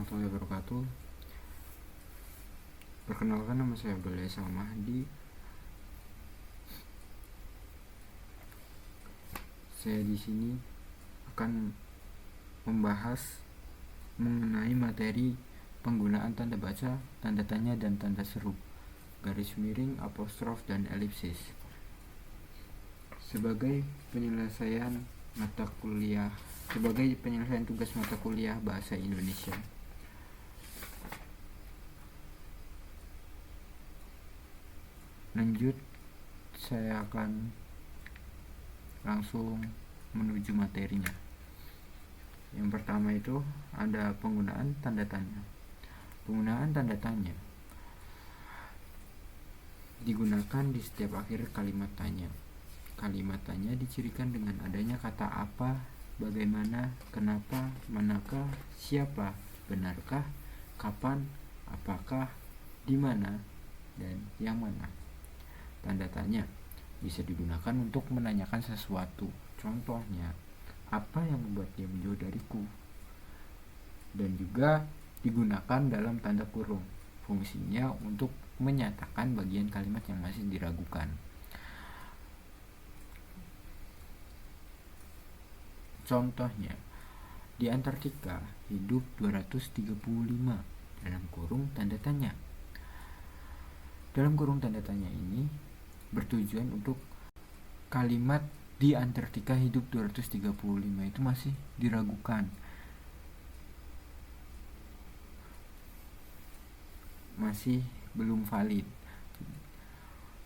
warahmatullahi wabarakatuh. Perkenalkan, nama saya Abdul Esa Mahdi. Saya di sini akan membahas mengenai materi penggunaan tanda baca, tanda tanya, dan tanda seru, garis miring, apostrof, dan elipsis sebagai penyelesaian tugas mata kuliah Bahasa Indonesia. Lanjut, saya akan langsung menuju materinya. Yang pertama itu ada penggunaan tanda tanya. Penggunaan tanda tanya digunakan di setiap akhir kalimat tanya. Kalimat tanya dicirikan dengan adanya kata apa, bagaimana, kenapa, manakah, siapa, benarkah, kapan, apakah, di mana, dan yang mana. Tanda tanya bisa digunakan untuk menanyakan sesuatu. Contohnya, apa yang membuat dia menjauh dariku? Dan juga digunakan dalam tanda kurung. Fungsinya untuk menyatakan bagian kalimat yang masih diragukan. Contohnya, di Antartika hidup 235 dalam kurung tanda tanya. Dalam kurung tanda tanya ini bertujuan untuk kalimat di Antartika hidup 235 itu masih diragukan, masih belum valid.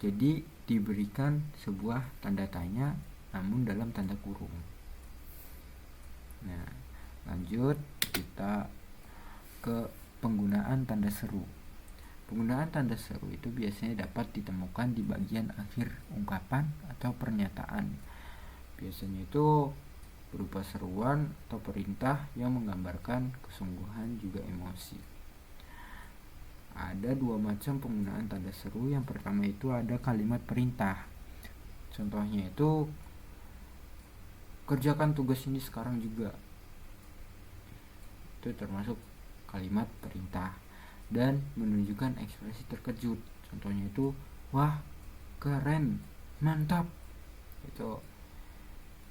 Jadi diberikan sebuah tanda tanya namun dalam tanda kurung. Nah, lanjut kita ke penggunaan tanda seru. Penggunaan tanda seru itu biasanya dapat ditemukan di bagian akhir ungkapan atau pernyataan. Biasanya itu berupa seruan atau perintah yang menggambarkan kesungguhan juga emosi. Ada dua macam penggunaan tanda seru. Yang pertama itu ada kalimat perintah. Contohnya itu, kerjakan tugas ini sekarang juga. Itu termasuk kalimat perintah. Dan menunjukkan ekspresi terkejut. Contohnya itu, wah, keren, mantap. Itu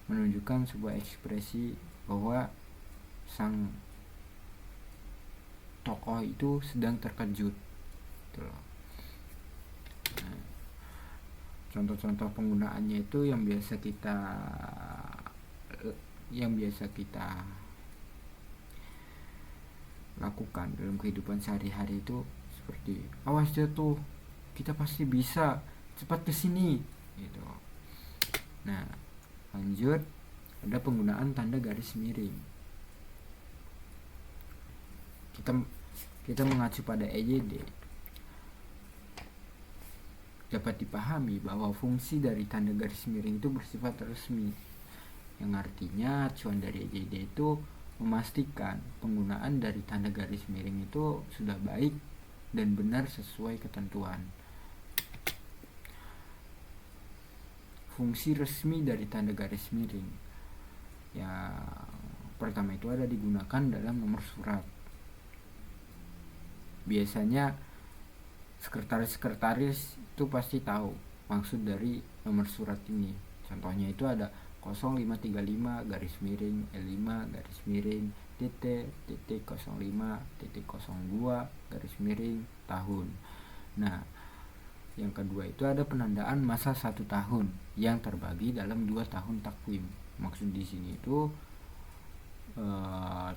menunjukkan sebuah ekspresi bahwa sang tokoh itu sedang terkejut. Nah, contoh-contoh penggunaannya itu yang biasa kita lakukan dalam kehidupan sehari-hari itu seperti, awas jatuh, kita pasti bisa, cepat kesini gitu. Nah, lanjut ada penggunaan tanda garis miring. Kita mengacu pada EYD. Dapat dipahami bahwa fungsi dari tanda garis miring itu bersifat resmi, yang artinya acuan dari EYD itu memastikan penggunaan dari tanda garis miring itu sudah baik dan benar sesuai ketentuan. Fungsi resmi dari tanda garis miring yang pertama itu ada digunakan dalam nomor surat. Biasanya sekretaris itu pasti tahu maksud dari nomor surat ini. Contohnya itu ada 0535 garis miring L5 garis miring titik 05 titik 02 garis miring tahun. Nah, yang kedua itu ada penandaan masa 1 tahun yang terbagi dalam 2 tahun takwim. Maksud di sini itu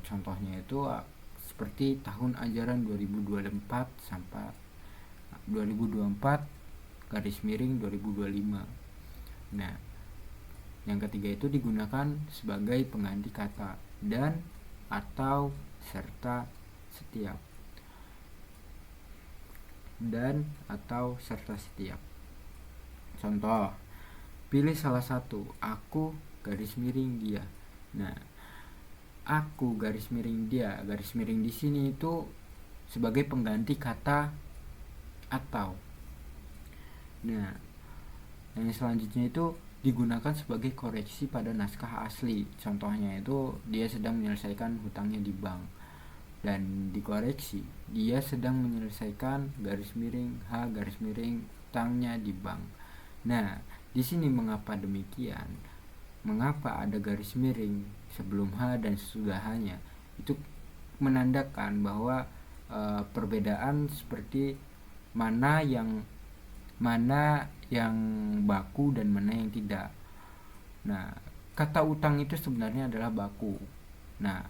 contohnya itu seperti tahun ajaran 2024 sampai 2024 garis miring 2025. Nah, yang ketiga itu digunakan sebagai pengganti kata dan atau serta setiap. Dan atau serta setiap. Contoh, pilih salah satu, aku garis miring dia. Nah, aku garis miring dia, garis miring di sini itu sebagai pengganti kata atau. Nah, yang selanjutnya itu digunakan sebagai koreksi pada naskah asli. Contohnya itu dia sedang menyelesaikan hutangnya di bank. dan dikoreksi. Dia sedang menyelesaikan garis miring H garis miring utangnya di bank. Nah, di sini mengapa demikian? Mengapa ada garis miring sebelum H dan sesudahnya? Itu menandakan bahwa perbedaan seperti mana yang baku dan mana yang tidak. Nah, kata utang itu sebenarnya adalah baku. Nah,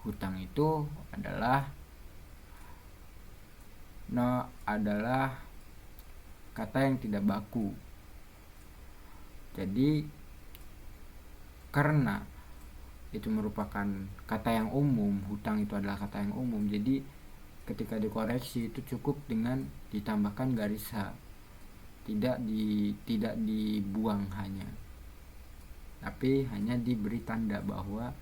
hutang itu adalah kata yang tidak baku. Jadi karena itu merupakan kata yang umum, hutang itu adalah kata yang umum, jadi ketika dikoreksi itu cukup dengan ditambahkan garis H, tidak dibuang hanya, tapi hanya diberi tanda bahwa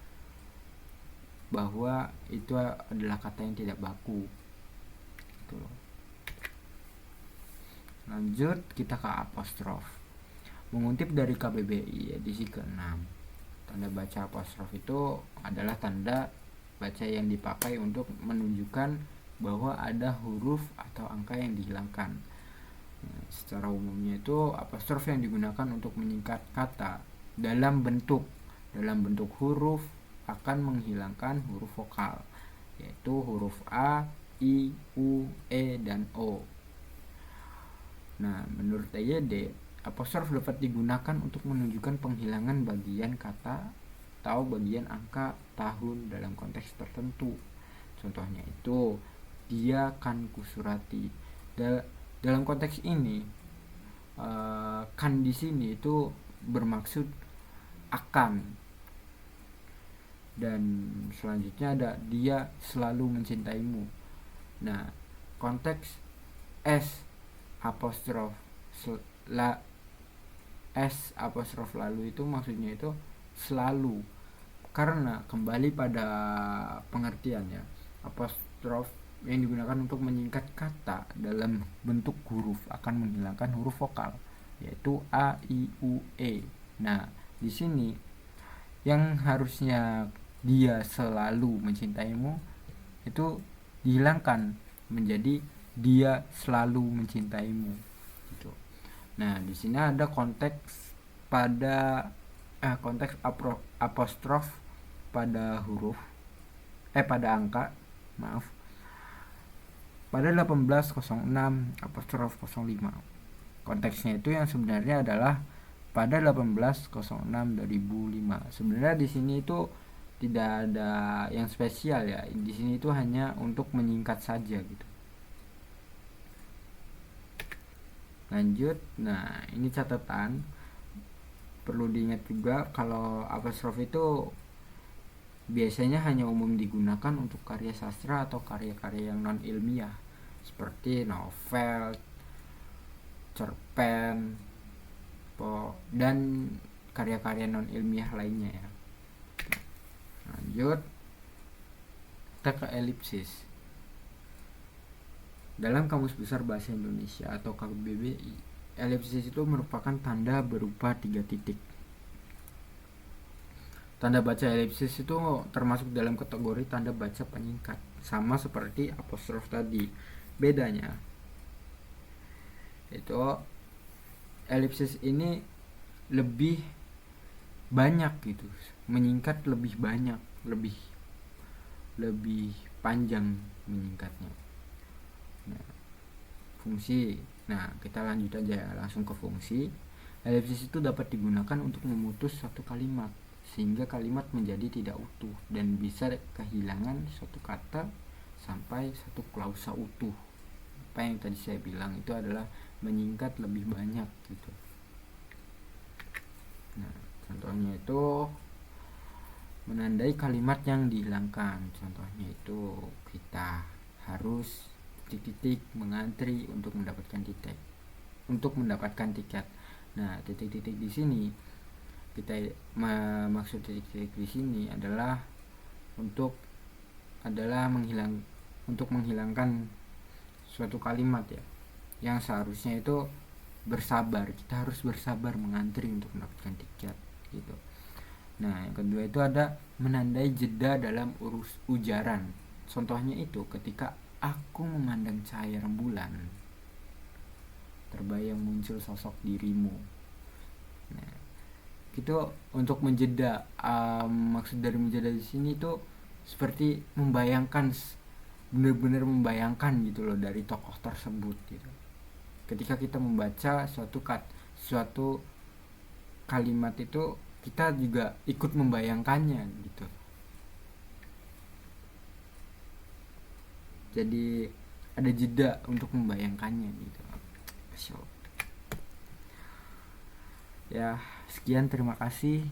itu adalah kata yang tidak baku. Gitu loh. Lanjut kita ke apostrof. Mengutip dari KBBI edisi ke-6, tanda baca apostrof itu adalah tanda baca yang dipakai untuk menunjukkan bahwa ada huruf atau angka yang dihilangkan. Nah, secara umumnya itu apostrof yang digunakan untuk menyingkat kata dalam bentuk huruf akan menghilangkan huruf vokal, yaitu huruf A, I, U, E, dan O. Nah, menurut TYD, apostrof dapat digunakan untuk menunjukkan penghilangan bagian kata atau bagian angka tahun dalam konteks tertentu. Contohnya itu, dia kan kusurati. Dalam konteks ini, kan di sini itu bermaksud akan. Dan selanjutnya ada dia selalu mencintaimu. Nah, konteks S apostrof lalu itu maksudnya itu selalu, karena kembali pada pengertian ya, apostrof yang digunakan untuk menyingkat kata dalam bentuk huruf akan menghilangkan huruf vokal, yaitu A, I, U, E. Nah, di sini yang harusnya dia selalu mencintaimu itu dihilangkan menjadi dia selalu mencintaimu gitu. Nah, di sini ada konteks apostrof pada pada angka, pada 1806 apostrof 05. Konteksnya itu yang sebenarnya adalah pada 1806/2005. Sebenarnya di sini itu tidak ada yang spesial ya. Di sini itu hanya untuk menyingkat saja gitu. Lanjut. Nah, ini catatan. Perlu diingat juga kalau apostrof itu biasanya hanya umum digunakan untuk karya sastra atau karya-karya yang non ilmiah seperti novel, cerpen, dan karya-karya non ilmiah lainnya ya. Lanjut kita ke elipsis. Dalam Kamus Besar Bahasa Indonesia atau KBBI, elipsis itu merupakan tanda berupa 3 titik. Tanda baca elipsis itu termasuk dalam kategori tanda baca penyingkat, sama seperti apostrof tadi. Bedanya itu elipsis ini lebih banyak gitu, menyingkat lebih banyak, lebih panjang menyingkatnya. Nah, fungsi. Nah, kita lanjut aja langsung ke fungsi. Elipsis itu dapat digunakan untuk memutus suatu kalimat sehingga kalimat menjadi tidak utuh dan bisa kehilangan suatu kata sampai satu klausa utuh. Apa yang tadi saya bilang itu adalah menyingkat lebih banyak gitu. Nah, contohnya itu menandai kalimat yang dihilangkan. Contohnya itu kita harus titik-titik mengantri untuk mendapatkan tiket. Nah, titik-titik di sini kita maksud titik-titik di sini adalah untuk menghilangkan suatu kalimat ya, yang seharusnya itu bersabar. Kita harus bersabar mengantri untuk mendapatkan tiket gitu. Nah, yang kedua itu ada menandai jeda dalam ujaran. Contohnya itu ketika aku memandang cahaya rembulan, terbayang muncul sosok dirimu. Nah, itu untuk menjeda. Maksud dari menjeda di sini itu seperti membayangkan, benar-benar membayangkan gitu loh dari tokoh tersebut gitu. Ketika kita membaca suatu kalimat itu, kita juga ikut membayangkannya gitu. Jadi ada jeda untuk membayangkannya gitu. Ya, sekian, terima kasih.